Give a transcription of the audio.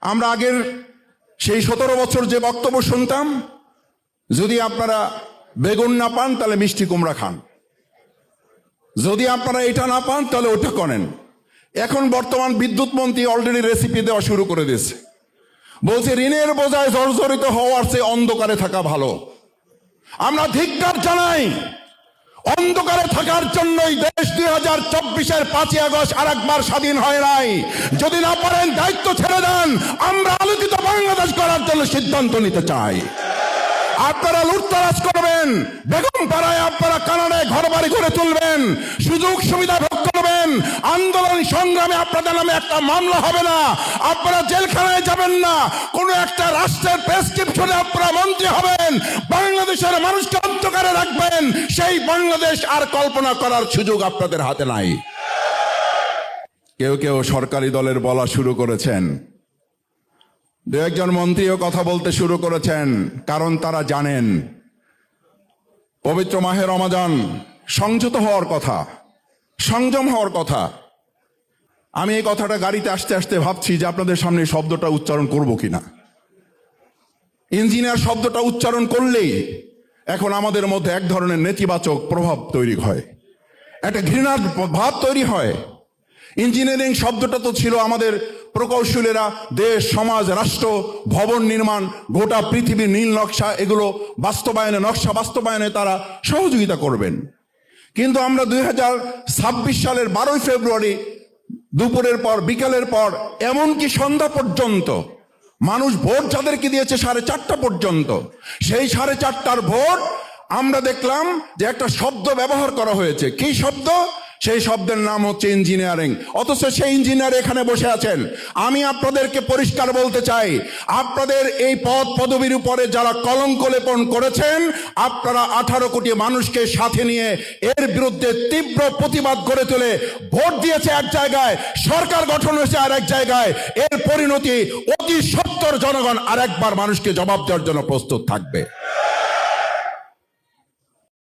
আমরা আগের সেই 17 বছর যে বক্তব্য শুনতাম, যদি আপনারা বেগুন না পান তাহলে মিষ্টি কুমড়া খান, যদি আপনারা এটা না পান তাহলে ওটা করেন। এখন বর্তমান বিদ্যুৎ মন্ত্রী অলরেডি রেসিপি দেওয়া শুরু করে দিয়েছে, বলছে ঋণের বোঝায় জর্জরিত হওয়ার চেয়ে অন্ধকারে থাকা ভালো। আমরা ধিক্কার জানাই, অন্ধকারে থাকার জন্যই দেশ 2024-এর 5ই আগস্ট আরেকবার স্বাধীন হয় নাই। যদি না পারেন দায়িত্ব ছেড়ে দেন, আমরা আলোকিত বাংলাদেশ করার জন্য সিদ্ধান্ত নিতে চাই। আপনারা লুটতরাজ করবেন, বেগম পাড়ায় আপনারা কানাডায় ঘর বাড়ি করে তুলবেন, সুযোগ সুবিধা ভোগ করবেন, আন্দোলন সংগ্রামে আপনাদের নামে একটা মামলা হবে না, আপনারা জেলখানায় যাবেন না, কোন একটা রাষ্ট্রের প্রেসক্রিপশনে আপনারা মন্ত্রী হবেন, বাংলাদেশের মানুষকে অন্ধকারে রাখবেন। সেই বাংলাদেশ আর কল্পনা করার সুযোগ আপনাদের হাতে নাই। কেউ কেউ সরকারি দলের বলা শুরু করেছেন, দু একজন মন্ত্রীও কথা বলতে শুরু করেছেন, কারণ তারা জানেন পবিত্র মাহে রমাদান, সংযত হওয়ার কথা, সংযম হওয়ার কথা। আমি এই কথাটা গাড়িতে আসতে আসতে ভাবছি যে আপনাদের সামনে শব্দটা উচ্চারণ করব কিনা। ইঞ্জিনিয়ার শব্দটা উচ্চারণ করলেই এখন আমাদের মধ্যে এক ধরনের নেতিবাচক প্রভাব তৈরি হয়, একটা ঘৃণার ভাব তৈরি হয়। ইঞ্জিনিয়ারিং শব্দটা তো ছিল আমাদের প্রকৌশলীরা দেশ, সমাজ, রাষ্ট্র, ভবন নির্মাণ, গোটা পৃথিবীর নীল নকশা, এগুলো বাস্তবায়নে, নকশা বাস্তবায়নে তারা সহযোগিতা করবেন। কিন্তু আমরা 2026 সালের 12ই ফেব্রুয়ারি দুপুরের পর, বিকালের পর, এমনকি সন্ধ্যা পর্যন্ত মানুষ ভোট যাদেরকে দিয়েছে 4:30 পর্যন্ত, সেই 4:30টার ভোট আমরা দেখলাম যে একটা শব্দ ব্যবহার করা হয়েছে। কি শব্দ? সেই শব্দের নাম হচ্ছে ইঞ্জিনিয়ারিং। অথচ সেই ইঞ্জিনিয়ার এখানে বসে আছেন। আমি আপনাদেরকে পরিষ্কার বলতে চাই, আপনাদের এই পদ পদবীর উপরে যারা কলঙ্ক লেপন করেছেন, আপনারা 18 কোটি মানুষকে সাথে নিয়ে এর বিরুদ্ধে তীব্র প্রতিবাদ গড়ে তুলে ভোট দিয়েছে এক জায়গায়, সরকার গঠন হয়েছে আর এক জায়গায়। এর পরিণতি অতি সত্বর জনগণ আরেকবার মানুষকে জবাব দেওয়ার জন্য প্রস্তুত থাকবে।